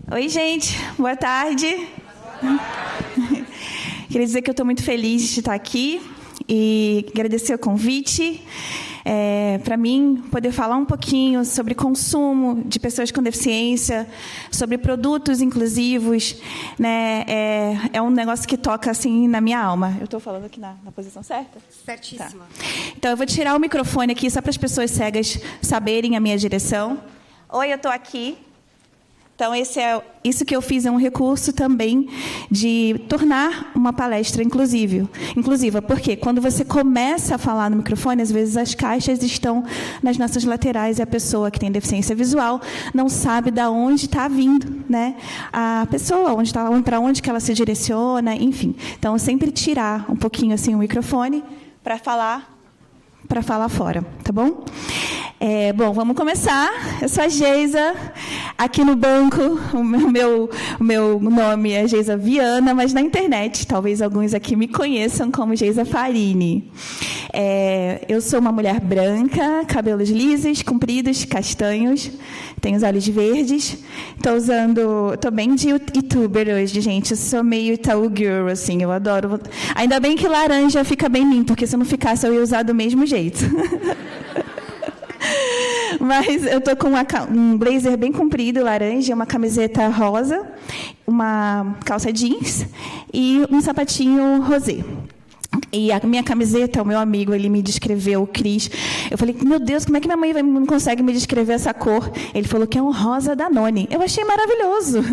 Oi, gente. Boa tarde. Queria dizer que eu estou muito feliz de estar aqui e agradecer o convite. Para mim, poder falar um pouquinho sobre consumo de pessoas com deficiência, sobre produtos inclusivos, né? É um negócio que toca assim na minha alma. Eu estou falando aqui na posição certa? Certíssima. Tá. Então, eu vou tirar o microfone aqui só para as pessoas cegas saberem a minha direção. Oi, eu estou aqui. Então, isso que eu fiz é um recurso também de tornar uma palestra inclusiva. Porque quando você começa a falar no microfone, às vezes as caixas estão nas nossas laterais e a pessoa que tem deficiência visual não sabe de onde está vindo, né? A pessoa, para onde que ela se direciona, enfim. Então, sempre tirar um pouquinho assim o microfone para falar fora, tá bom? Bom, vamos começar. Eu sou a Geisa, aqui no banco, o meu nome é Geisa Viana, mas na internet, talvez alguns aqui me conheçam como Geisa Farini. Eu sou uma mulher branca, cabelos lisos, compridos, castanhos, tenho os olhos verdes. Estou bem de youtuber hoje, gente. Eu sou meio Itaú Girl, assim, eu adoro. Ainda bem que laranja fica bem limpo, porque se não ficasse eu ia usar do mesmo jeito. Mas eu estou com um blazer bem comprido, laranja, uma camiseta rosa, uma calça jeans e um sapatinho rosé. E a minha camiseta, o meu amigo, ele me descreveu, o Cris. Eu falei, meu Deus, como é que minha mãe não consegue me descrever essa cor? Ele falou que é um rosa Danone. Eu achei maravilhoso.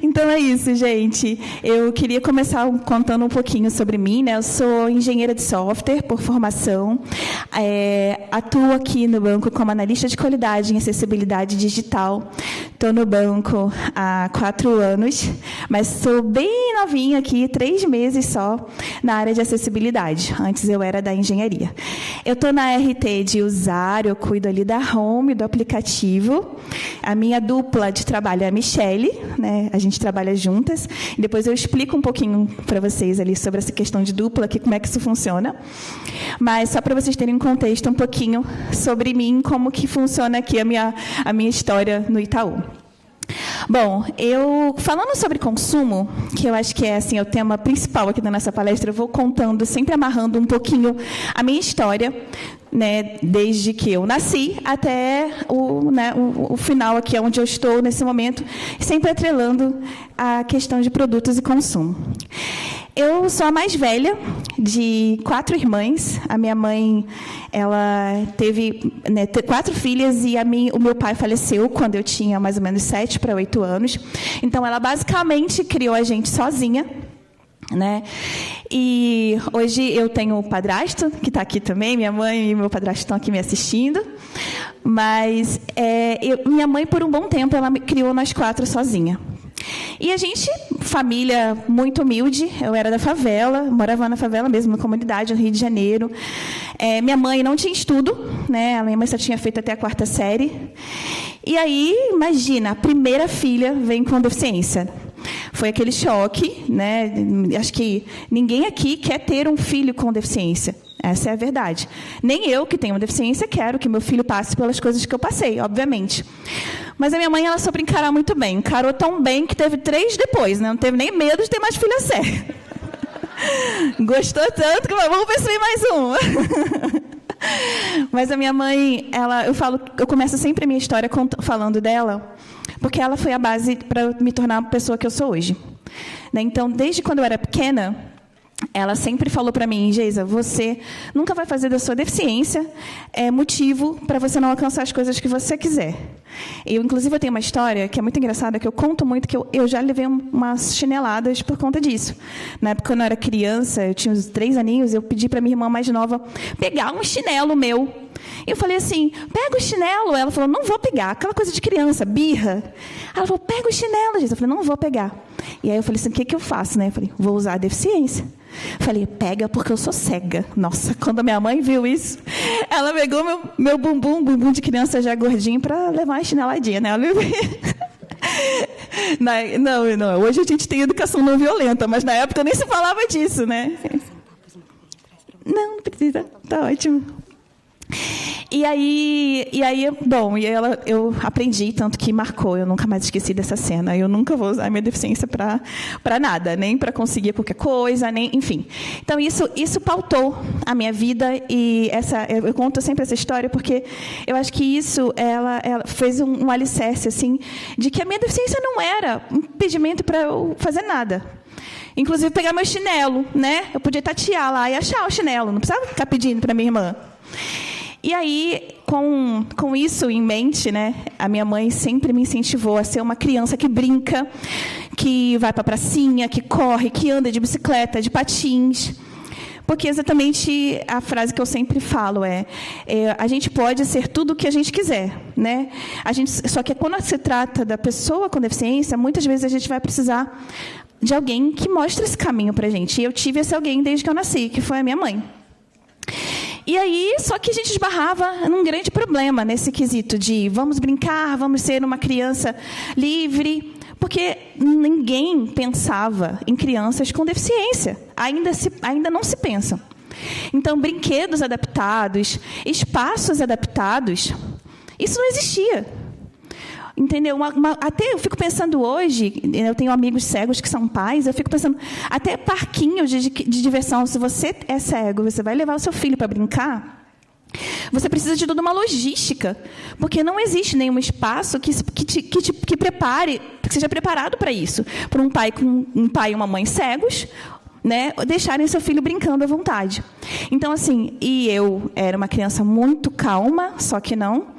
Então é isso, gente. Eu queria começar contando um pouquinho sobre mim, né? Eu sou engenheira de software por formação. Atuo aqui no banco como analista de qualidade em acessibilidade digital. Estou no banco há 4 anos, mas sou bem novinha aqui, 3 meses só, na área de acessibilidade. Antes eu era da engenharia. Eu estou na RT de usuário, eu cuido ali da home, do aplicativo. A minha dupla de trabalho é a Michele, né? A gente trabalha juntas. E depois eu explico um pouquinho para vocês ali sobre essa questão de dupla, como é que isso funciona. Mas só para vocês terem um contexto um pouquinho sobre mim, como que funciona aqui a minha história no Itaú. Bom, eu falando sobre consumo, que eu acho que é assim, o tema principal aqui da nossa palestra, eu vou contando, sempre amarrando um pouquinho a minha história, né, desde que eu nasci até o final aqui, onde eu estou nesse momento, sempre atrelando a questão de produtos e consumo. Eu sou a mais velha de 4 irmãs. A minha mãe, ela teve 4 filhas e o meu pai faleceu quando eu tinha mais ou menos 7 para 8 anos. Então, ela basicamente criou a gente sozinha, né? E hoje eu tenho o padrasto, que está aqui também. Minha mãe e meu padrasto estão aqui me assistindo. Mas minha mãe, por um bom tempo, ela criou nós 4 sozinha. E a gente, família muito humilde, eu era da favela, morava na favela mesmo, na comunidade, no Rio de Janeiro. Minha mãe não tinha estudo, né? A minha mãe só tinha feito até a 4ª série. E aí, imagina, a primeira filha vem com deficiência. Foi aquele choque, né? Acho que ninguém aqui quer ter um filho com deficiência. Essa é a verdade. Nem eu, que tenho uma deficiência, quero que meu filho passe pelas coisas que eu passei, obviamente. Mas a minha mãe, ela soube encarar muito bem. Encarou tão bem que teve 3 depois, né? Não teve nem medo de ter mais filha séria. Gostou tanto que vamos ver se vem mais uma. Mas a minha mãe, eu começo sempre a minha história falando dela, porque ela foi a base para me tornar a pessoa que eu sou hoje. Então, desde quando eu era pequena, ela sempre falou para mim, Geisa, você nunca vai fazer da sua deficiência motivo para você não alcançar as coisas que você quiser. Inclusive, eu tenho uma história que é muito engraçada, que eu conto muito, que eu já levei umas chineladas por conta disso. Na época, quando eu era criança, eu tinha uns 3 aninhos, eu pedi para minha irmã mais nova pegar um chinelo meu. Eu falei assim, pega o chinelo. Ela falou, não vou pegar. Aquela coisa de criança, birra. Ela falou, pega o chinelo, Geisa. Eu falei, não vou pegar. E aí eu falei assim, o que eu faço? Né? Eu falei, vou usar a deficiência. Falei, pega porque eu sou cega. Nossa, quando a minha mãe viu isso, ela pegou meu bumbum de criança já gordinho, para levar uma chineladinha, né? Não, hoje a gente tem educação não violenta, mas na época nem se falava disso, né? Não precisa, tá ótimo. E aí, bom, eu aprendi, tanto que marcou, eu nunca mais esqueci dessa cena. Eu nunca vou usar a minha deficiência para nada, nem para conseguir qualquer coisa, nem, enfim. Então, isso pautou a minha vida, e eu conto sempre essa história porque eu acho que isso, ela fez um alicerce, assim, de que a minha deficiência não era um impedimento para eu fazer nada. Inclusive, pegar meu chinelo, né? Eu podia tatear lá e achar o chinelo, não precisava ficar pedindo para minha irmã. E aí, com isso em mente, né, a minha mãe sempre me incentivou a ser uma criança que brinca, que vai para a pracinha, que corre, que anda de bicicleta, de patins. Porque exatamente a frase que eu sempre falo a gente pode ser tudo o que a gente quiser, né? Só que quando se trata da pessoa com deficiência, muitas vezes a gente vai precisar de alguém que mostre esse caminho para a gente. E eu tive esse alguém desde que eu nasci, que foi a minha mãe. E aí, só que a gente esbarrava num grande problema nesse quesito de vamos brincar, vamos ser uma criança livre, porque ninguém pensava em crianças com deficiência. Ainda não se pensa. Então, brinquedos adaptados, espaços adaptados, isso não existia. Entendeu? Até eu fico pensando hoje, eu tenho amigos cegos que são pais, eu fico pensando, até parquinhos de diversão, se você é cego, você vai levar o seu filho para brincar, você precisa de toda uma logística, porque não existe nenhum espaço que prepare, que seja preparado para isso, para um pai e uma mãe cegos, né, deixarem seu filho brincando à vontade. Então, assim, e eu era uma criança muito calma, só que não.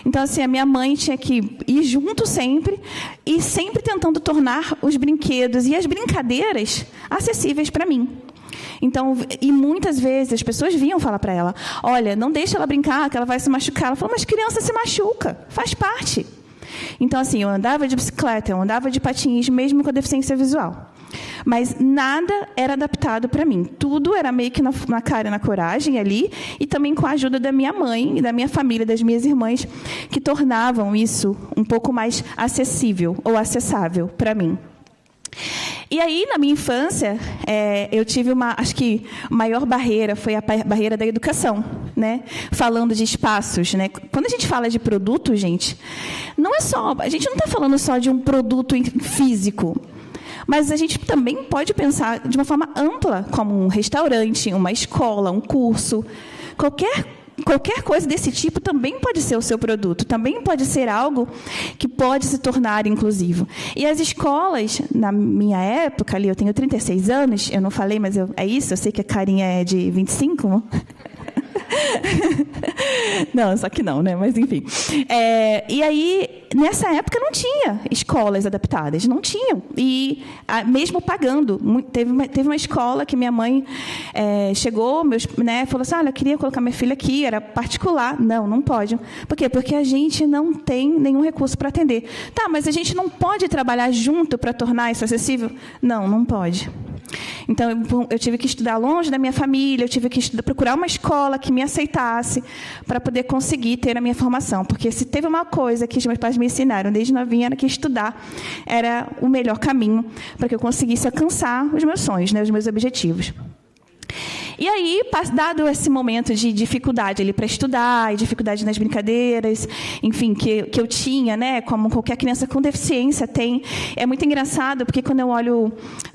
Então, assim, a minha mãe tinha que ir junto sempre, e sempre tentando tornar os brinquedos e as brincadeiras acessíveis para mim. Então, e muitas vezes as pessoas vinham falar para ela, olha, não deixa ela brincar, que ela vai se machucar. Ela falou, mas criança se machuca, faz parte. Então, assim, eu andava de bicicleta, eu andava de patins, mesmo com a deficiência visual. Mas nada era adaptado para mim. Tudo era meio que na cara e na coragem ali, e também com a ajuda da minha mãe, da minha família, das minhas irmãs, que tornavam isso um pouco mais acessível ou acessável para mim. E aí, na minha infância, eu tive acho que a maior barreira foi a barreira da educação, né? Falando de espaços, né? Quando a gente fala de produto, gente, a gente não está falando só de um produto físico, mas a gente também pode pensar de uma forma ampla, como um restaurante, uma escola, um curso, qualquer coisa desse tipo também pode ser o seu produto, também pode ser algo que pode se tornar inclusivo. E as escolas, na minha época, ali eu tenho 36 anos, eu não falei, mas é isso, eu sei que a carinha é de 25, não, só que não, né? Mas, enfim. E aí, nessa época, não tinha escolas adaptadas. Não tinham. E, mesmo pagando, teve uma escola que minha mãe chegou, falou assim, olha, eu queria colocar minha filha aqui, era particular. Não pode. Por quê? Porque a gente não tem nenhum recurso para atender. Tá, mas a gente não pode trabalhar junto para tornar isso acessível? Não pode. Então, eu tive que estudar longe da minha família, eu tive que procurar uma escola que me aceitasse para poder conseguir ter a minha formação. Porque se teve uma coisa que os meus pais me ensinaram desde novinha, era que estudar era o melhor caminho para que eu conseguisse alcançar os meus sonhos, né, os meus objetivos. E aí, dado esse momento de dificuldade ali para estudar, e dificuldade nas brincadeiras, enfim, que eu tinha, né, como qualquer criança com deficiência tem, é muito engraçado, porque quando eu olho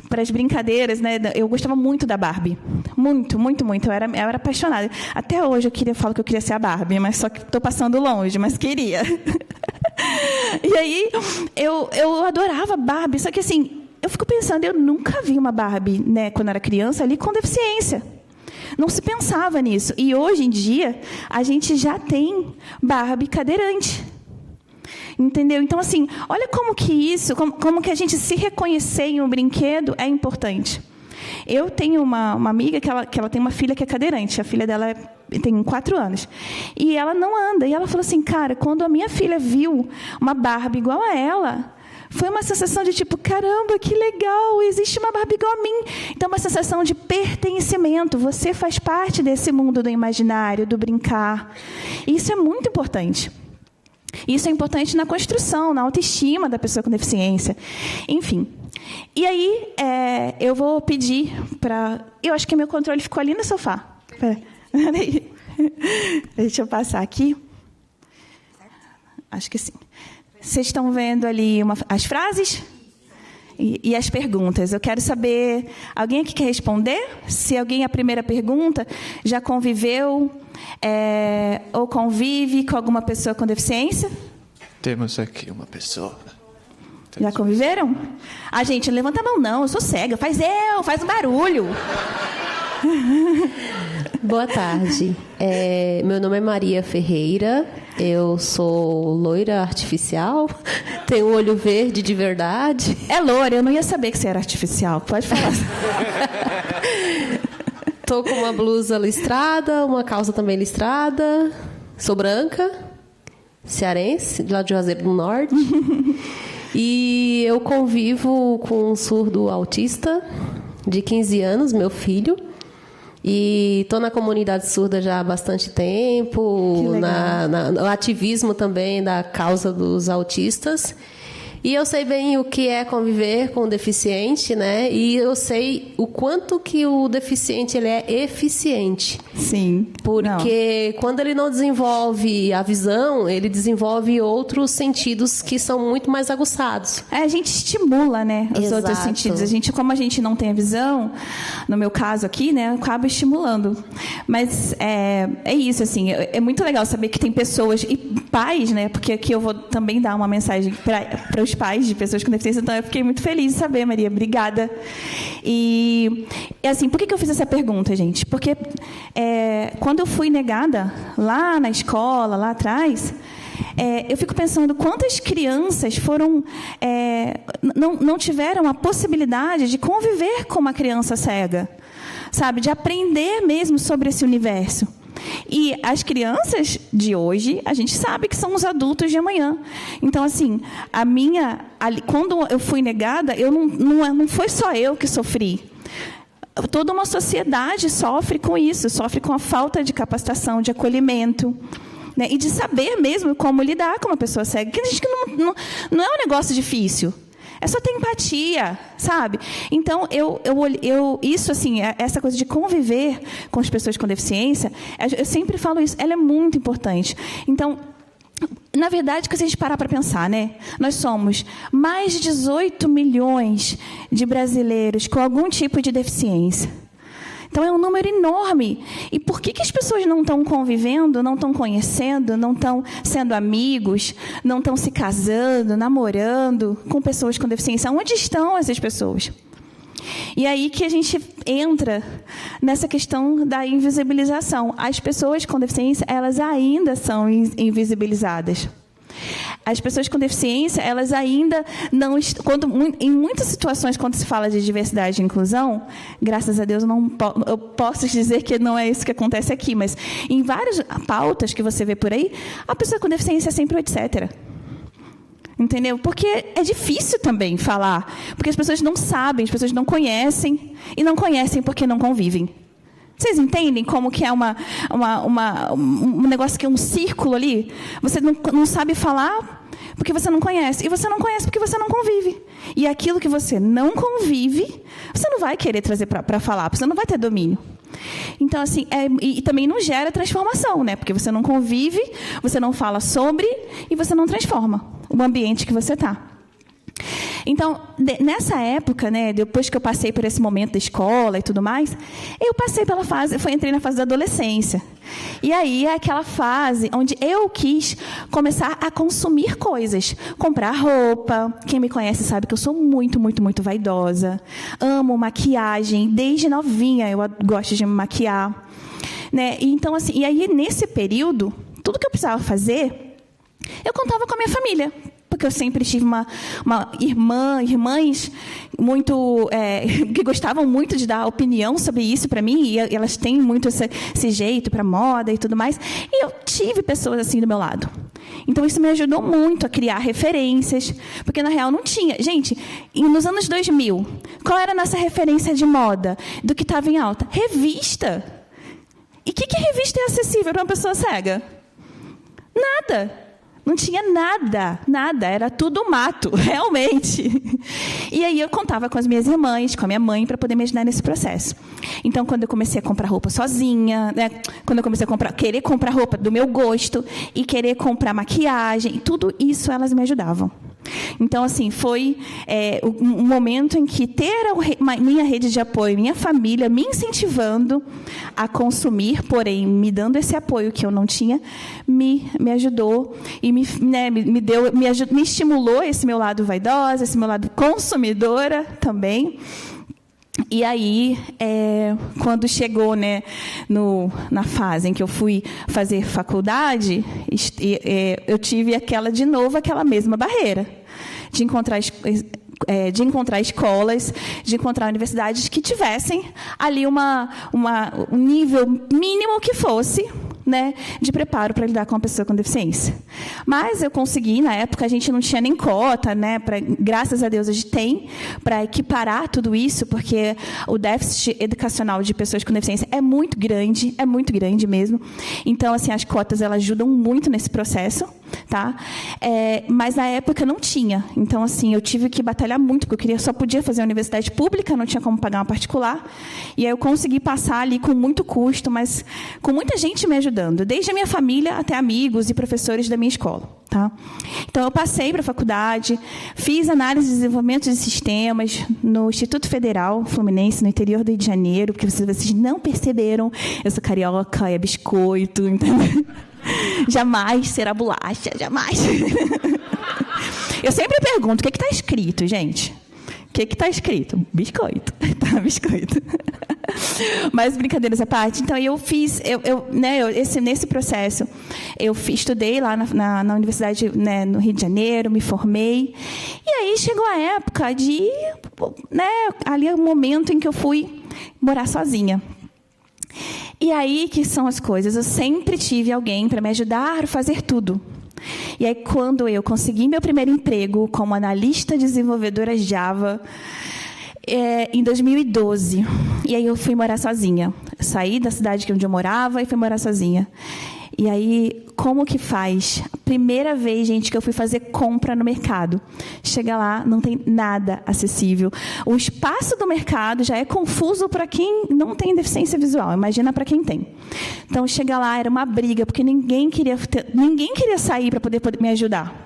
para as brincadeiras, né, eu gostava muito da Barbie. Muito, muito, muito. Eu era apaixonada. Até hoje eu falo que eu queria ser a Barbie, mas só que estou passando longe, mas queria. E aí, eu adorava a Barbie, só que assim, eu fico pensando, eu nunca vi uma Barbie, né, quando eu era criança, ali com deficiência. Não se pensava nisso. E hoje em dia, a gente já tem Barbie cadeirante. Entendeu? Então, assim, olha como que a gente se reconhecer em um brinquedo é importante. Eu tenho uma amiga que ela tem uma filha que é cadeirante. A filha dela tem 4 anos. E ela não anda. E ela falou assim, cara, quando a minha filha viu uma Barbie igual a ela, foi uma sensação de tipo, caramba, que legal, existe uma Barbie igual a mim. Então, uma sensação de pertencimento. Você faz parte desse mundo do imaginário, do brincar. E isso é muito importante. Isso é importante na construção, na autoestima da pessoa com deficiência. Enfim. E aí, eu vou pedir para... Eu acho que meu controle ficou ali no sofá. Peraí. Deixa eu passar aqui. Acho que sim. Vocês estão vendo ali as frases e as perguntas. Eu quero saber, alguém aqui quer responder? Se alguém, a primeira pergunta, já conviveu ou convive com alguma pessoa com deficiência? Temos aqui uma pessoa. Já conviveram? Gente, não levanta a mão não, eu sou cega. Faz um barulho. Boa tarde. Meu nome é Maria Ferreira. Eu sou loira artificial. Tenho um olho verde de verdade. É loira, eu não ia saber que você era artificial. Pode falar. Tô com uma blusa listrada, uma calça também listrada. Sou branca, cearense, de lá de Juazeiro do Norte. E eu convivo com um surdo autista de 15 anos, meu filho. E estou na comunidade surda já há bastante tempo, no ativismo também da causa dos autistas. E eu sei bem o que é conviver com o deficiente, né? E eu sei o quanto que o deficiente ele é eficiente. Sim. Porque quando ele não desenvolve a visão, ele desenvolve outros sentidos que são muito mais aguçados. A gente estimula, né, os outros sentidos. Como a gente não tem a visão, no meu caso aqui, né, eu acabo estimulando. Mas é isso, assim, é muito legal saber que tem pessoas e pais, né, porque aqui eu vou também dar uma mensagem para os pais de pessoas com deficiência, então eu fiquei muito feliz de saber, Maria, obrigada. E assim, por que eu fiz essa pergunta, gente? Porque quando eu fui negada lá na escola, lá atrás, eu fico pensando quantas crianças não tiveram a possibilidade de conviver com uma criança cega, sabe? De aprender mesmo sobre esse universo. E as crianças de hoje, a gente sabe que são os adultos de amanhã. Então, assim, quando eu fui negada, não foi só eu que sofri. Toda uma sociedade sofre com isso, sofre com a falta de capacitação, de acolhimento, né? E de saber mesmo como lidar com uma pessoa cega. Que a gente não é um negócio difícil. É só ter empatia, sabe? Então, isso, assim, essa coisa de conviver com as pessoas com deficiência, eu sempre falo isso, ela é muito importante. Então, na verdade, se a gente parar para pensar, né? Nós somos mais de 18 milhões de brasileiros com algum tipo de deficiência. Então, é um número enorme. E por que as pessoas não estão convivendo, não estão conhecendo, não estão sendo amigos, não estão se casando, namorando com pessoas com deficiência? Onde estão essas pessoas? E aí que a gente entra nessa questão da invisibilização. As pessoas com deficiência, elas ainda são invisibilizadas. As pessoas com deficiência, elas ainda não... em muitas situações, quando se fala de diversidade e inclusão, graças a Deus, eu posso dizer que não é isso que acontece aqui, mas em várias pautas que você vê por aí, a pessoa com deficiência é sempre o etc. Entendeu? Porque é difícil também falar, porque as pessoas não sabem, as pessoas não conhecem, e não conhecem porque não convivem. Vocês entendem como que é um negócio que é um círculo ali? Você não sabe falar porque você não conhece. E você não conhece porque você não convive. E aquilo que você não convive, você não vai querer trazer para falar, porque você não vai ter domínio. Então, assim, e também não gera transformação, né? Porque você não convive, você não fala sobre e você não transforma o ambiente que você está. Então, nessa época, né, depois que eu passei por esse momento da escola e tudo mais, eu passei pela entrei na fase da adolescência. E aí é aquela fase onde eu quis começar a consumir coisas, comprar roupa. Quem me conhece sabe que eu sou muito, muito, muito vaidosa. Amo maquiagem, desde novinha eu gosto de me maquiar, né? E então, assim, e aí nesse período, tudo que eu precisava fazer, eu contava com a minha família. Porque eu sempre tive irmãs muito que gostavam muito de dar opinião sobre isso para mim, e elas têm muito esse jeito para moda e tudo mais. E eu tive pessoas assim do meu lado. Então, isso me ajudou muito a criar referências, porque, na real, não tinha. Gente, nos anos 2000, qual era a nossa referência de moda do que estava em alta? Revista. E o que revista é acessível para uma pessoa cega? Nada. Não tinha nada, era tudo mato, realmente. E aí eu contava com as minhas irmãs, com a minha mãe, para poder me ajudar nesse processo. Então, quando eu comecei a comprar roupa sozinha, né? Quando eu comecei a querer comprar roupa do meu gosto e querer comprar maquiagem, tudo isso elas me ajudavam. Então, assim, foi um momento em que ter minha rede de apoio, minha família me incentivando a consumir, porém me dando esse apoio que eu não tinha, me ajudou e me estimulou esse meu lado vaidosa, esse meu lado consumidora também. E aí, quando chegou, né, na fase em que eu fui fazer faculdade, eu tive de novo aquela mesma barreira de encontrar escolas, de encontrar universidades que tivessem ali um nível mínimo que fosse, né, de preparo para lidar com uma pessoa com deficiência. Mas eu consegui, na época a gente não tinha nem cota, né, graças a Deus a gente tem, para equiparar tudo isso, porque o déficit educacional de pessoas com deficiência é muito grande mesmo. Então, assim, as cotas elas ajudam muito nesse processo, tá? Mas na época não tinha. Então, assim, eu tive que batalhar muito, porque eu só podia fazer a universidade pública, não tinha como pagar uma particular. E aí eu consegui passar ali com muito custo, mas com muita gente me ajudando, desde a minha família até amigos e professores da minha escola. Tá? Então, eu passei para a faculdade, fiz análise de desenvolvimento de sistemas no Instituto Federal Fluminense, no interior do Rio de Janeiro, porque vocês não perceberam, eu sou carioca, é biscoito, entendeu? Jamais será bolacha, jamais. Eu sempre pergunto, o que está escrito, gente? O que está escrito? Biscoito. Tá, biscoito. Mas, brincadeiras à parte, então eu fiz, nesse processo, eu estudei lá na universidade, né, no Rio de Janeiro, me formei, e aí chegou a época de, né, ali é o momento em que eu fui morar sozinha. E aí que são as coisas, eu sempre tive alguém para me ajudar a fazer tudo. E aí, quando eu consegui meu primeiro emprego como analista desenvolvedora Java, em 2012, e aí eu fui morar sozinha. Eu saí da cidade onde eu morava e fui morar sozinha. E aí, como que faz? Primeira vez, gente, que eu fui fazer compra no mercado. Chega lá, não tem nada acessível. O espaço do mercado já é confuso para quem não tem deficiência visual. Imagina para quem tem. Então, chega lá, era uma briga, porque ninguém queria sair para poder me ajudar.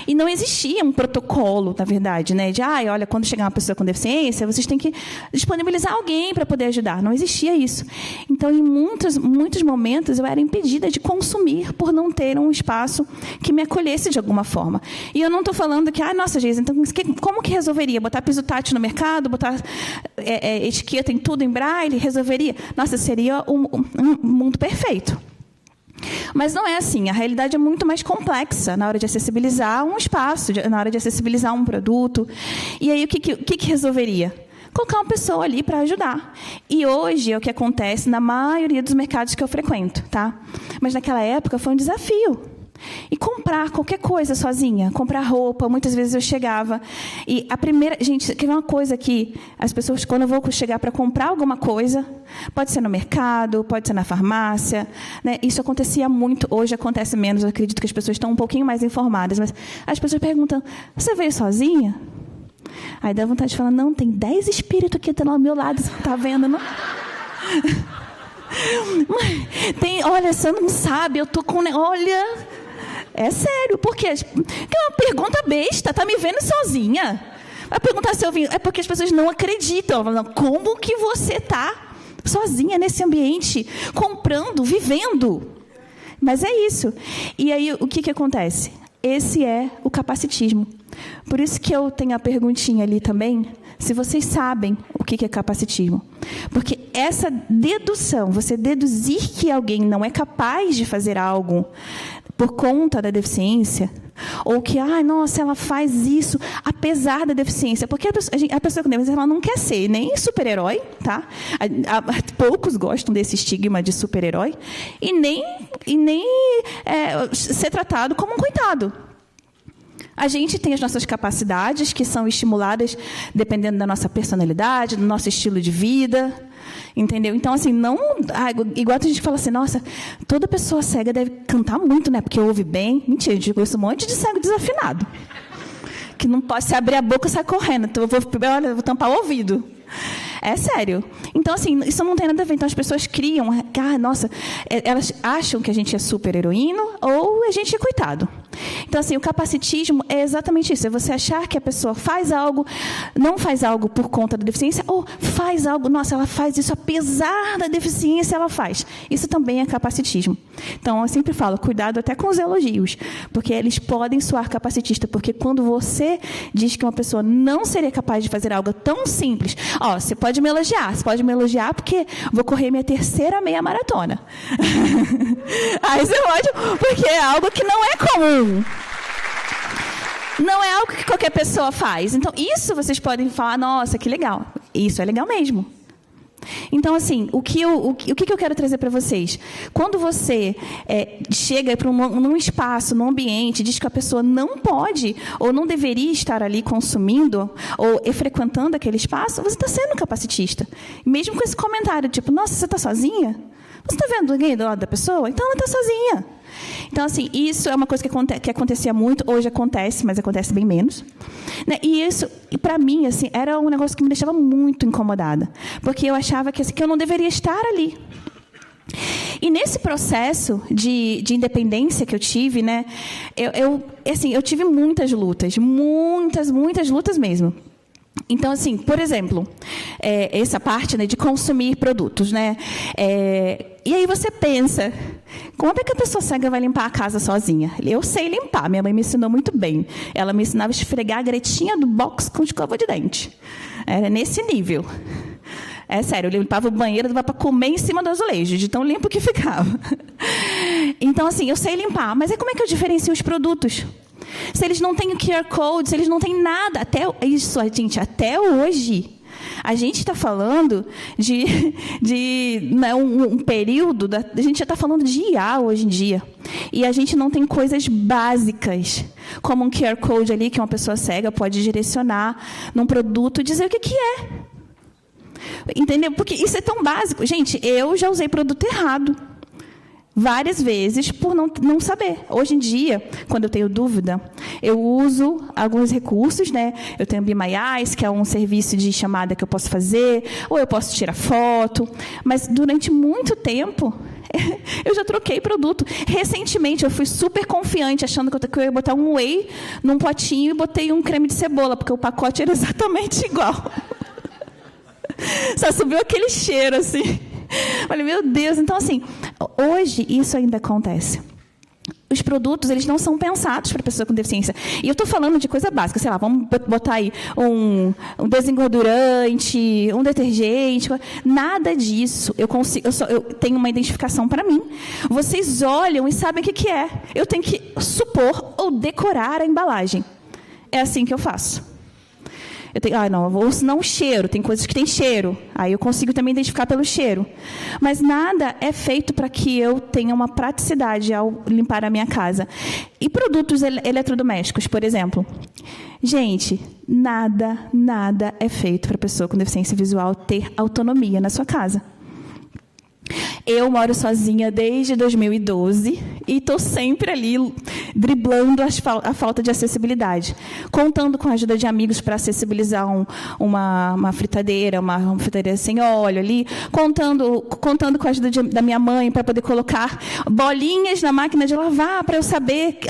E não existia um protocolo, na verdade, né? De, olha, quando chegar uma pessoa com deficiência, vocês têm que disponibilizar alguém para poder ajudar. Não existia isso. Então, em muitos momentos, eu era impedida de consumir por não ter um espaço que me acolhesse de alguma forma. E eu não estou falando que, nossa, Geisa, então como que resolveria? Botar piso tátil no mercado, botar etiqueta em tudo em braille, resolveria? Nossa, seria um mundo perfeito. Mas não é assim, a realidade é muito mais complexa na hora de acessibilizar um espaço, na hora de acessibilizar um produto. E aí, o que resolveria? Colocar uma pessoa ali para ajudar. E hoje é o que acontece na maioria dos mercados que eu frequento, tá? Mas naquela época foi um desafio. E comprar qualquer coisa sozinha, comprar roupa, muitas vezes eu chegava e gente, quer ver uma coisa que as pessoas, quando eu vou chegar para comprar alguma coisa, pode ser no mercado, pode ser na farmácia, né? Isso acontecia muito, hoje acontece menos, eu acredito que as pessoas estão um pouquinho mais informadas, mas as pessoas perguntam, você veio sozinha? Aí dá vontade de falar, não, tem 10 espíritos aqui ao meu lado, você não está vendo, não? Olha, você não sabe, eu tô com... Olha... É sério, porque é uma pergunta besta, tá me vendo sozinha? Vai perguntar se eu vim... É porque as pessoas não acreditam. Falam, como que você tá sozinha nesse ambiente, comprando, vivendo? Mas é isso. E aí, o que acontece? Esse é o capacitismo. Por isso que eu tenho a perguntinha ali também, se vocês sabem o que é capacitismo. Porque essa dedução, você deduzir que alguém não é capaz de fazer algo por conta da deficiência, ou que, nossa, ela faz isso apesar da deficiência, porque a pessoa com deficiência ela não quer ser nem super-herói, tá? Poucos gostam desse estigma de super-herói, e nem ser tratado como um coitado. A gente tem as nossas capacidades, que são estimuladas dependendo da nossa personalidade, do nosso estilo de vida. Entendeu? Então, assim, não... igual a gente fala assim, nossa, toda pessoa cega deve cantar muito, né? Porque ouve bem. Mentira, a gente conhece um monte de cego desafinado. Que não pode se abrir a boca e sair correndo. Então, eu vou tampar o ouvido. É sério. Então, assim, isso não tem nada a ver. Então, as pessoas criam... nossa, elas acham que a gente é super heroíno ou a gente é coitado. Então, assim, o capacitismo é exatamente isso. É você achar que a pessoa faz algo, não faz algo por conta da deficiência, ou faz algo, nossa, ela faz isso apesar da deficiência, ela faz. Isso também é capacitismo. Então, eu sempre falo, cuidado até com os elogios, porque eles podem soar capacitista, porque quando você diz que uma pessoa não seria capaz de fazer algo tão simples, você pode me elogiar porque vou correr minha 3ª meia maratona. Aí você pode, porque é algo que não é comum. Não é algo que qualquer pessoa faz. Então, isso vocês podem falar, nossa, que legal. Isso é legal mesmo. Então, assim, o que eu quero trazer para vocês? Quando você chega para num espaço, num ambiente, diz que a pessoa não pode ou não deveria estar ali consumindo ou frequentando aquele espaço, você está sendo capacitista. Mesmo com esse comentário, tipo, nossa, você está sozinha? Você está vendo ninguém do lado da pessoa? Então, ela está sozinha. Então, assim, isso é uma coisa que acontecia muito, hoje acontece, mas acontece bem menos. Né? E isso, para mim, assim, era um negócio que me deixava muito incomodada, porque eu achava que eu não deveria estar ali. E nesse processo de independência que eu tive, né, eu tive muitas lutas mesmo. Então, assim, por exemplo, essa parte, né, de consumir produtos, né? E aí você pensa, como é que a pessoa cega vai limpar a casa sozinha? Eu sei limpar, minha mãe me ensinou muito bem. Ela me ensinava a esfregar a gretinha do box com escova de dente. Era nesse nível. É sério, eu limpava o banheiro, dava para comer em cima do azulejo, de tão limpo que ficava. Então, assim, eu sei limpar, mas como é que eu diferencio os produtos? Se eles não têm o QR Code, se eles não têm nada, até hoje, a gente está falando de um período, a gente já está falando de IA hoje em dia, e a gente não tem coisas básicas, como um QR Code ali, que uma pessoa cega pode direcionar num produto e dizer o que é. Entendeu? Porque isso é tão básico. Gente, eu já usei produto errado várias vezes por não saber. Hoje em dia, quando eu tenho dúvida, eu uso alguns recursos, né? Eu tenho Be My Eyes, que é um serviço de chamada que eu posso fazer, ou eu posso tirar foto. Mas durante muito tempo, eu já troquei produto. Recentemente, eu fui super confiante, achando que eu ia botar um whey num potinho e botei um creme de cebola, porque o pacote era exatamente igual. Só subiu aquele cheiro, assim. Olha, meu Deus. Então, assim, hoje isso ainda acontece. Os produtos, eles não são pensados para pessoa com deficiência. E eu estou falando de coisa básica, sei lá, vamos botar aí um desengordurante, um detergente, nada disso. Eu tenho uma identificação para mim. Vocês olham e sabem o que é. Eu tenho que supor ou decorar a embalagem. É assim que eu faço. Ou senão o cheiro, tem coisas que tem cheiro. Aí eu consigo também identificar pelo cheiro. Mas nada é feito para que eu tenha uma praticidade ao limpar a minha casa. E produtos eletrodomésticos, por exemplo. Gente, nada é feito para a pessoa com deficiência visual ter autonomia na sua casa. Eu moro sozinha desde 2012 e estou sempre ali driblando a falta de acessibilidade. Contando com a ajuda de amigos para acessibilizar uma fritadeira, uma fritadeira sem óleo ali. Contando com a ajuda da minha mãe para poder colocar bolinhas na máquina de lavar para eu saber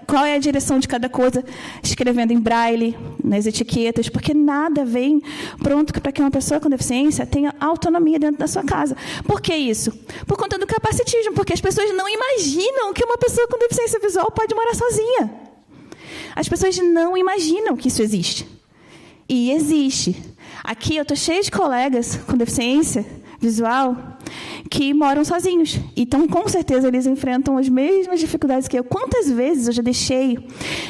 qual é a direção de cada coisa, escrevendo em braille nas etiquetas, porque nada vem pronto para que uma pessoa com deficiência tenha autonomia dentro da sua casa. Por que isso? Por conta do capacitismo, porque as pessoas não imaginam que uma pessoa com deficiência visual pode morar sozinha. As pessoas não imaginam que isso existe. E existe. Aqui eu estou cheia de colegas com deficiência visual que moram sozinhos. Então, com certeza, eles enfrentam as mesmas dificuldades que eu. Quantas vezes eu já deixei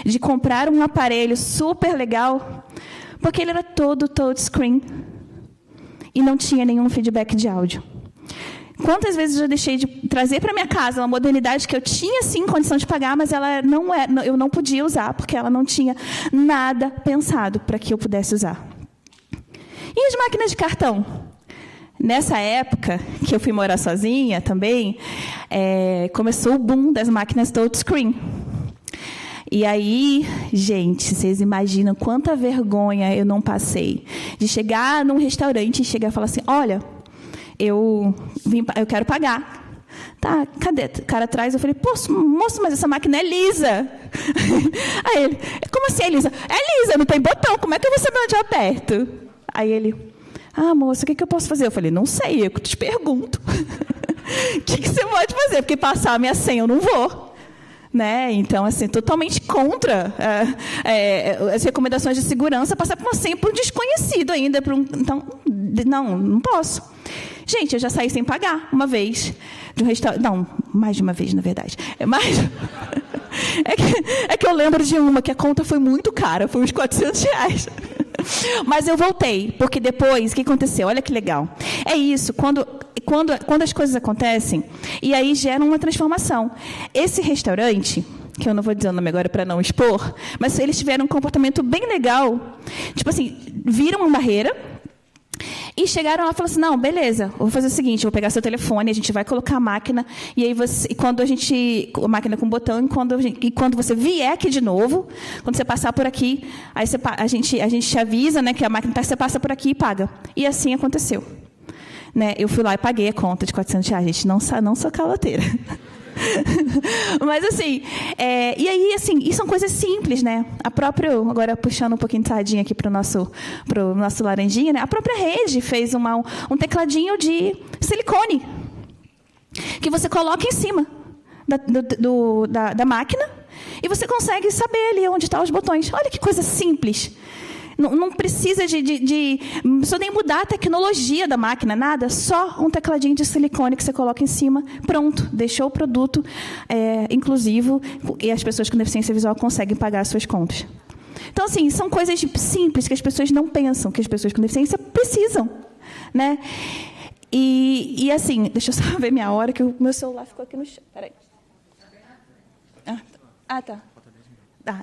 de comprar um aparelho super legal porque ele era todo touchscreen e não tinha nenhum feedback de áudio? Quantas vezes eu já deixei de trazer para minha casa uma modernidade que eu tinha, sim, condição de pagar, mas eu não podia usar, porque ela não tinha nada pensado para que eu pudesse usar. E as máquinas de cartão? Nessa época, que eu fui morar sozinha também, começou o boom das máquinas touchscreen. E aí, gente, vocês imaginam quanta vergonha eu não passei de chegar num restaurante e chegar e falar assim, olha, eu quero pagar. Tá, cadê? O cara atrás, eu falei, moço, mas essa máquina é lisa. Aí ele, como assim é lisa? É lisa, não tem botão, como é que eu vou saber onde eu aperto? Aí ele, moça, o que eu posso fazer? Eu falei, não sei, eu te pergunto. O que você pode fazer? Porque passar a minha senha eu não vou. Né? Então, assim, totalmente contra as recomendações de segurança, passar por uma senha por um desconhecido ainda. Então, não posso. Gente, eu já saí sem pagar uma vez de um restaurante. Não, mais de uma vez, na verdade. É que eu lembro de uma que a conta foi muito cara, foi uns R$400. Mas eu voltei, porque depois, o que aconteceu? Olha que legal. É isso, quando as coisas acontecem, e aí geram uma transformação. Esse restaurante, que eu não vou dizer o nome agora para não expor, mas eles tiveram um comportamento bem legal. Tipo assim, viram uma barreira e chegaram lá e falaram assim, não, beleza, vou fazer o seguinte, vou pegar seu telefone, a gente vai colocar a máquina, e aí a máquina com botão, e quando você vier aqui de novo, quando você passar por aqui, aí a gente te avisa, né, que a máquina você passa por aqui e paga. E assim aconteceu. Né, eu fui lá e paguei a conta de R$400, gente, não sou caloteira. Mas assim, e aí assim, e são coisas simples, né? Agora puxando um pouquinho de sardinha aqui para o nosso laranjinha, né? A própria rede fez um tecladinho de silicone que você coloca em cima da máquina e você consegue saber ali onde estão os botões. Olha que coisa simples. Não precisa não precisa nem mudar a tecnologia da máquina, nada. Só um tecladinho de silicone que você coloca em cima. Pronto, deixou o produto inclusivo e as pessoas com deficiência visual conseguem pagar as suas contas. Então, assim, são coisas simples que as pessoas não pensam, que as pessoas com deficiência precisam. Né? E assim, deixa eu só ver minha hora, que o meu celular ficou aqui no chão. Peraí. Tá.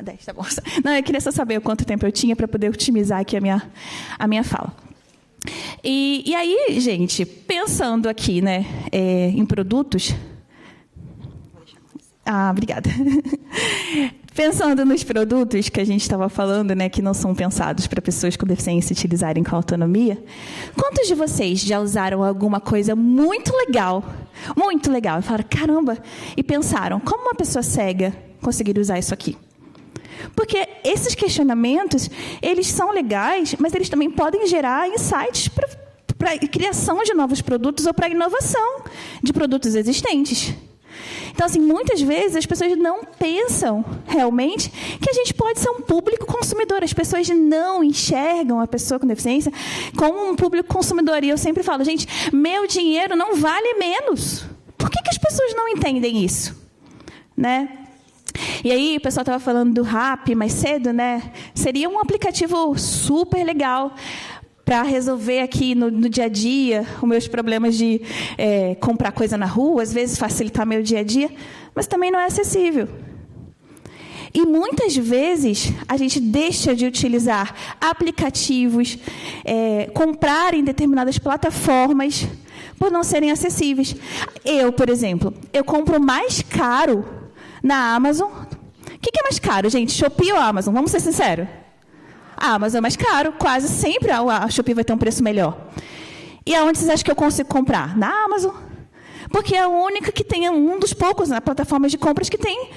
10, tá bom. Não, eu queria só saber quanto tempo eu tinha para poder otimizar aqui a minha fala. E aí, gente, pensando aqui, né, em produtos... obrigada. Pensando nos produtos que a gente estava falando, né, que não são pensados para pessoas com deficiência utilizarem com autonomia, quantos de vocês já usaram alguma coisa muito legal, e falaram, caramba, e pensaram, como uma pessoa cega conseguiria usar isso aqui? Porque esses questionamentos, eles são legais, mas eles também podem gerar insights para a criação de novos produtos ou para a inovação de produtos existentes. Então, assim, muitas vezes as pessoas não pensam realmente que a gente pode ser um público consumidor. As pessoas não enxergam a pessoa com deficiência como um público consumidor. E eu sempre falo, gente, meu dinheiro não vale menos. Por que as pessoas não entendem isso? Né? E aí, o pessoal estava falando do Rappi mais cedo, né? Seria um aplicativo super legal para resolver aqui no dia a dia os meus problemas de comprar coisa na rua, às vezes facilitar meu dia a dia, mas também não é acessível. E muitas vezes a gente deixa de utilizar aplicativos, comprar em determinadas plataformas por não serem acessíveis. Eu, por exemplo, eu compro mais caro na Amazon. O que é mais caro, gente? Shopee ou Amazon? Vamos ser sinceros. A Amazon é mais caro. Quase sempre a Shopee vai ter um preço melhor. E aonde vocês acham que eu consigo comprar? Na Amazon. Porque é a única que tem, um dos poucos plataformas de compras que tem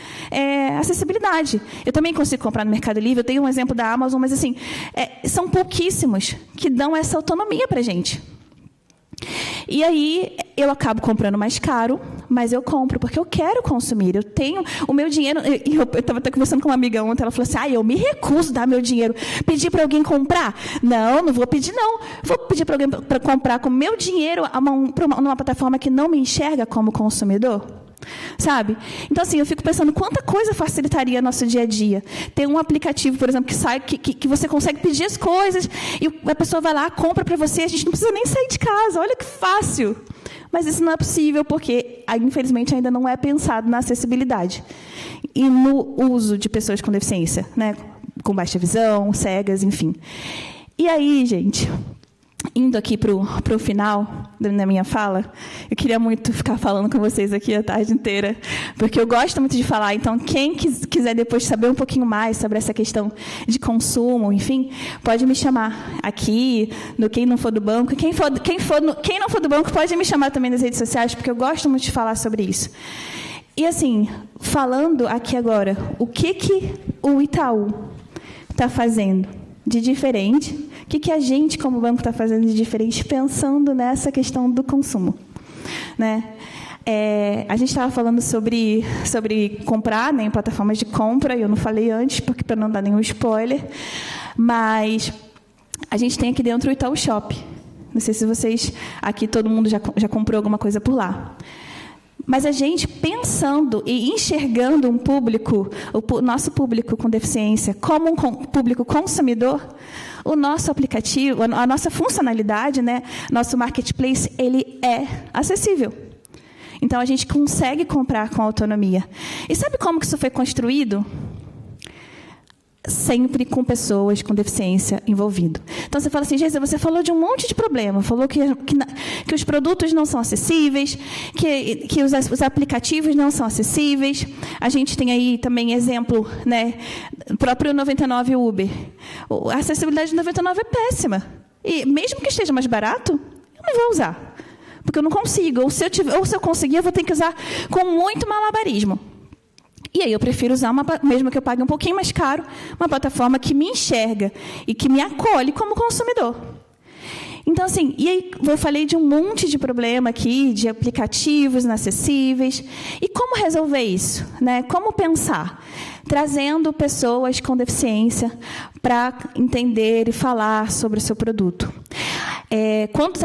acessibilidade. Eu também consigo comprar no Mercado Livre. Eu tenho um exemplo da Amazon, mas assim, são pouquíssimos que dão essa autonomia para a gente. E aí, eu acabo comprando mais caro, mas eu compro porque eu quero consumir. Eu tenho o meu dinheiro... Eu estava até conversando com uma amiga ontem, ela falou assim, eu me recuso a dar meu dinheiro. Pedir para alguém comprar? Não vou pedir, não. Vou pedir para alguém para comprar com meu dinheiro numa plataforma que não me enxerga como consumidor? Sabe? Então, assim, eu fico pensando quanta coisa facilitaria nosso dia a dia. Tem um aplicativo, por exemplo, que você consegue pedir as coisas e a pessoa vai lá, compra para você, a gente não precisa nem sair de casa. Olha que fácil. Mas isso não é possível porque, infelizmente, ainda não é pensado na acessibilidade e no uso de pessoas com deficiência, né? Com baixa visão, cegas, enfim. E aí, gente, indo aqui para o final da minha fala, eu queria muito ficar falando com vocês aqui a tarde inteira, porque eu gosto muito de falar. Então, quem quiser depois saber um pouquinho mais sobre essa questão de consumo, enfim, pode me chamar aqui, no Quem Não For do Banco. Quem não for do banco pode me chamar também nas redes sociais, porque eu gosto muito de falar sobre isso. E, assim, falando aqui agora, o que o Itaú está fazendo de diferente? O que a gente, como banco, está fazendo de diferente pensando nessa questão do consumo? Né? A gente estava falando sobre comprar, né, em plataformas de compra, eu não falei antes, porque para não dar nenhum spoiler, mas a gente tem aqui dentro o Itaú Shop. Não sei se vocês, aqui todo mundo já comprou alguma coisa por lá. Mas a gente, pensando e enxergando um público, o nosso público com deficiência, como um público consumidor, o nosso aplicativo, a nossa funcionalidade, né, nosso marketplace, ele é acessível. Então, a gente consegue comprar com autonomia. E sabe como que isso foi construído? Sempre com pessoas com deficiência envolvidas. Então, você fala assim, Geisa, você falou de um monte de problema, falou que os produtos não são acessíveis, que os aplicativos não são acessíveis. A gente tem aí também exemplo, né, o próprio 99 Uber. A acessibilidade do 99 é péssima. E mesmo que esteja mais barato, eu não vou usar. Porque eu não consigo. Ou se eu conseguir, eu vou ter que usar com muito malabarismo. E aí eu prefiro usar, mesmo que eu pague um pouquinho mais caro, uma plataforma que me enxerga e que me acolhe como consumidor. Então, assim, e aí eu falei de um monte de problema aqui, de aplicativos inacessíveis. E como resolver isso? Né? Como pensar? Trazendo pessoas com deficiência para entender e falar sobre o seu produto. Quando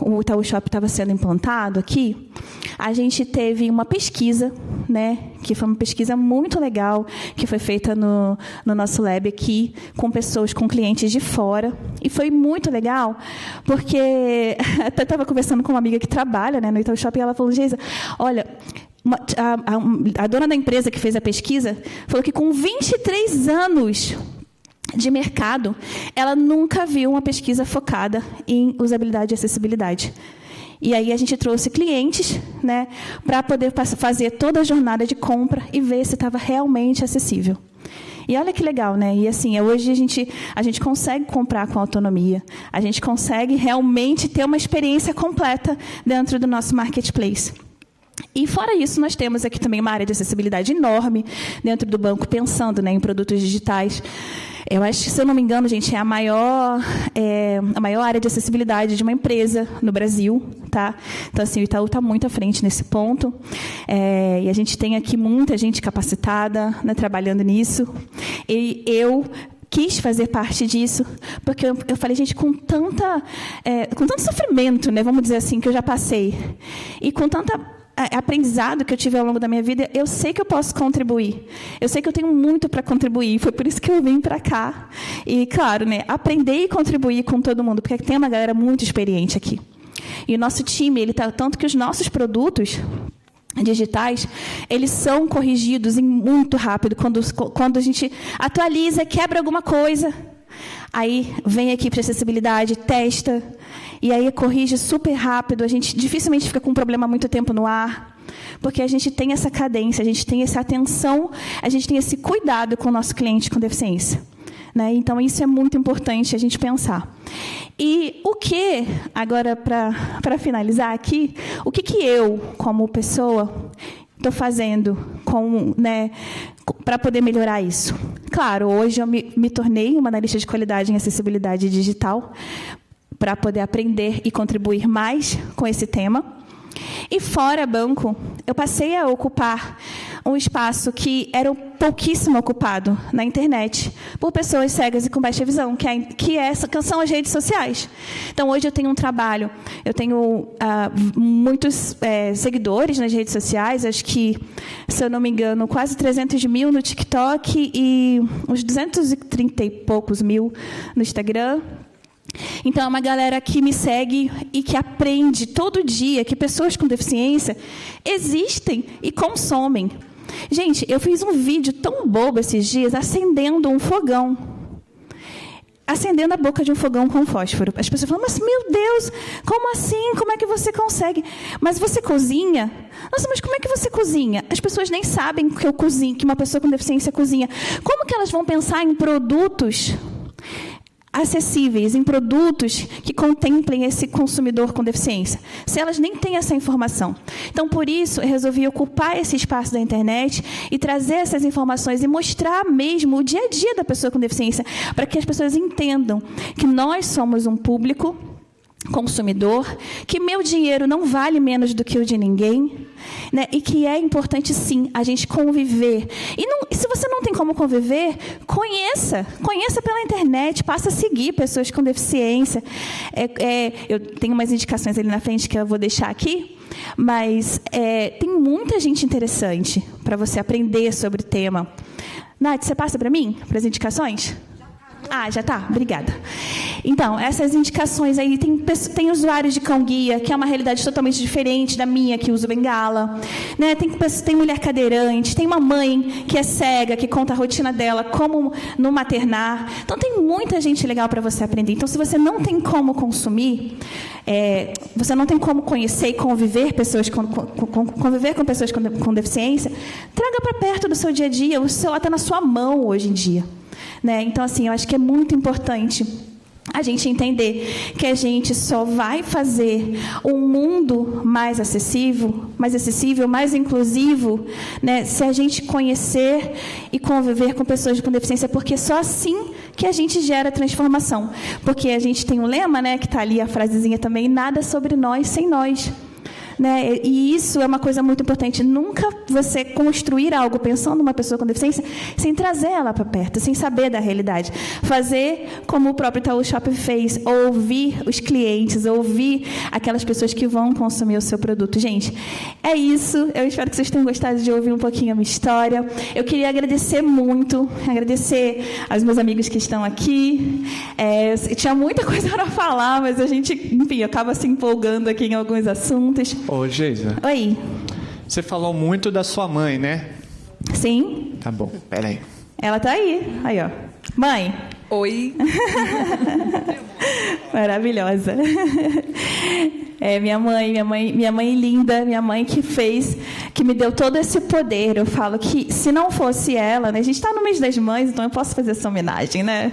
o Itaú Shop estava sendo implantado aqui, a gente teve uma pesquisa, né, que foi uma pesquisa muito legal, que foi feita no nosso lab aqui, com pessoas, com clientes de fora. E foi muito legal, porque até estava conversando com uma amiga que trabalha, né, no Itaú Shop, e ela falou, Geisa, olha, a dona da empresa que fez a pesquisa falou que com 23 anos de mercado, ela nunca viu uma pesquisa focada em usabilidade e acessibilidade. E aí a gente trouxe clientes, né, para poder fazer toda a jornada de compra e ver se estava realmente acessível. E olha que legal, né? E assim, hoje a gente consegue comprar com autonomia, a gente consegue realmente ter uma experiência completa dentro do nosso marketplace. E fora isso, nós temos aqui também uma área de acessibilidade enorme dentro do banco, pensando, né, em produtos digitais. Eu acho que, se eu não me engano, gente, é a maior área de acessibilidade de uma empresa no Brasil, tá? Então, assim, o Itaú está muito à frente nesse ponto. E a gente tem aqui muita gente capacitada, né, trabalhando nisso. E eu quis fazer parte disso, porque eu falei, gente, com tanto sofrimento, né, vamos dizer assim, que eu já passei, e com tanta aprendizado que eu tive ao longo da minha vida, eu sei que eu posso contribuir. Eu sei que eu tenho muito para contribuir. Foi por isso que eu vim para cá. E, claro, né, aprender e contribuir com todo mundo, porque tem uma galera muito experiente aqui. E o nosso time, tanto que os nossos produtos digitais, eles são corrigidos muito rápido. Quando a gente atualiza, quebra alguma coisa, aí vem a equipe de acessibilidade, testa, e aí corrige super rápido. A gente dificilmente fica com um problema muito tempo no ar, porque a gente tem essa cadência, a gente tem essa atenção, a gente tem esse cuidado com o nosso cliente com deficiência. Né? Então, isso é muito importante a gente pensar. E o que, agora, para finalizar aqui, o que eu, como pessoa, estou fazendo para poder melhorar isso? Claro, hoje eu me tornei uma analista de qualidade em acessibilidade digital, para poder aprender e contribuir mais com esse tema. E fora banco, eu passei a ocupar um espaço que era pouquíssimo ocupado na internet por pessoas cegas e com baixa visão, que são as redes sociais. Então, hoje eu tenho um trabalho, eu tenho muitos seguidores nas redes sociais, acho que, se eu não me engano, quase 300 mil no TikTok e uns 230 e poucos mil no Instagram. Então, é uma galera que me segue e que aprende todo dia que pessoas com deficiência existem e consomem. Gente, eu fiz um vídeo tão bobo esses dias, acendendo um fogão. acendendo a boca de um fogão com fósforo. As pessoas falam, mas meu Deus, como assim? Como é que você consegue? Mas você cozinha? Nossa, mas como é que você cozinha? As pessoas nem sabem que eu cozinho, que uma pessoa com deficiência cozinha. Como que elas vão pensar em produtos acessíveis, em produtos que contemplem esse consumidor com deficiência, se elas nem têm essa informação? Então, por isso, eu resolvi ocupar esse espaço da internet e trazer essas informações e mostrar mesmo o dia a dia da pessoa com deficiência, para que as pessoas entendam que nós somos um público consumidor, que meu dinheiro não vale menos do que o de ninguém, né? E que é importante, sim, a gente conviver. E se você não tem como conviver, conheça pela internet, passa a seguir pessoas com deficiência. Eu tenho umas indicações ali na frente que eu vou deixar aqui, mas tem muita gente interessante para você aprender sobre o tema. Nath, você passa para mim, para as indicações? Ah, já está? Obrigada. Então, essas indicações aí, tem usuários de cão-guia, que é uma realidade totalmente diferente da minha, que uso bengala. Né? Tem mulher cadeirante, tem uma mãe que é cega, que conta a rotina dela, como no maternar. Então, tem muita gente legal para você aprender. Então, se você não tem como consumir, você não tem como conhecer e conviver com pessoas com deficiência, traga para perto do seu dia a dia. O celular está na sua mão hoje em dia. Né? Então, assim, eu acho que é muito importante a gente entender que a gente só vai fazer um mundo mais acessível, mais inclusivo, né, se a gente conhecer e conviver com pessoas com deficiência, porque só assim que a gente gera transformação. Porque a gente tem um lema, né, que está ali a frasezinha também, nada sobre nós sem nós. Né? E isso é uma coisa muito importante. Nunca você construir algo pensando numa pessoa com deficiência sem trazer ela para perto, sem saber da realidade. Fazer como o próprio Itaú Shop fez, ouvir os clientes, ouvir aquelas pessoas que vão consumir o seu produto. Gente, é isso. Eu espero que vocês tenham gostado de ouvir um pouquinho a minha história. Eu queria agradecer muito, agradecer aos meus amigos que estão aqui. Tinha muita coisa para falar, mas a gente, enfim, acaba se empolgando aqui em alguns assuntos. Ô, Geisa. Oi. Você falou muito da sua mãe, né? Sim. Tá bom, peraí. Ela tá aí. Aí, ó. Mãe. Oi. Maravilhosa. Minha mãe linda, minha mãe que me deu todo esse poder. Eu falo que se não fosse ela, né? A gente está no mês das mães, então eu posso fazer essa homenagem, né?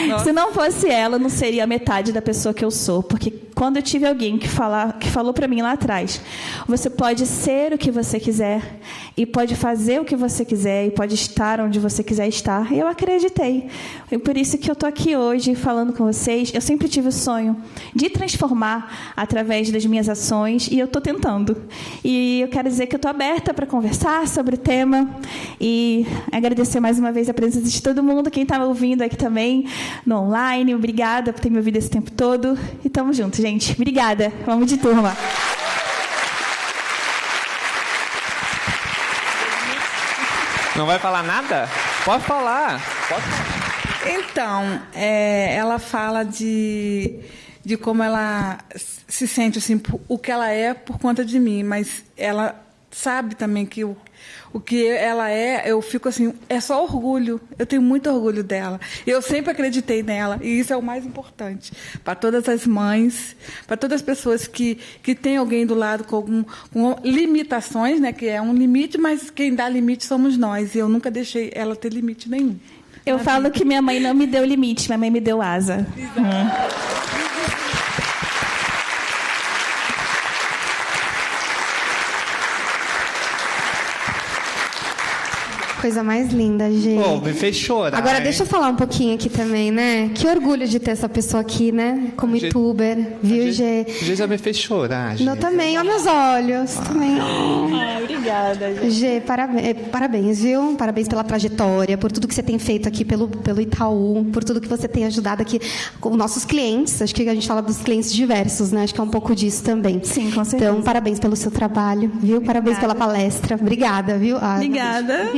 Nossa. Se não fosse ela, eu não seria a metade da pessoa que eu sou, porque quando eu tive alguém que falou para mim lá atrás, você pode ser o que você quiser e pode fazer o que você quiser e pode estar onde você quiser estar, eu acreditei. E por isso que eu estou aqui hoje falando com vocês. Eu sempre tive o sonho de transformar através das minhas ações e eu estou tentando. E eu quero dizer que eu estou aberta para conversar sobre o tema e agradecer mais uma vez a presença de todo mundo, quem está ouvindo aqui também no online. Obrigada por ter me ouvido esse tempo todo e estamos juntos, gente. Obrigada. Vamos de turma. Não vai falar nada? Pode falar. Pode falar. Então, ela fala de como ela se sente, assim, o que ela é por conta de mim, mas ela sabe também que o que ela eu fico assim, é só orgulho. Eu tenho muito orgulho dela. Eu sempre acreditei nela, e isso é o mais importante. Para todas as mães, para todas as pessoas que têm alguém do lado com limitações, né, que é um limite, mas quem dá limite somos nós, e eu nunca deixei ela ter limite nenhum. Eu falo que minha mãe não me deu limite, minha mãe me deu asa. Coisa mais linda, gente. Pô, me fez chorar. Agora, deixa eu falar um pouquinho aqui também, né? Que orgulho de ter essa pessoa aqui, né? Como youtuber, viu, Gê? Geisa me fez chorar, Gê. Eu também, olha meus olhos. Também. Obrigada, Gê. Gê, parabéns, viu? Parabéns pela trajetória, por tudo que você tem feito aqui pelo Itaú, por tudo que você tem ajudado aqui com nossos clientes. Acho que a gente fala dos clientes diversos, né? Acho que é um pouco disso também. Sim, com certeza. Então, parabéns pelo seu trabalho, viu? Parabéns pela palestra. Obrigada, viu? Obrigada.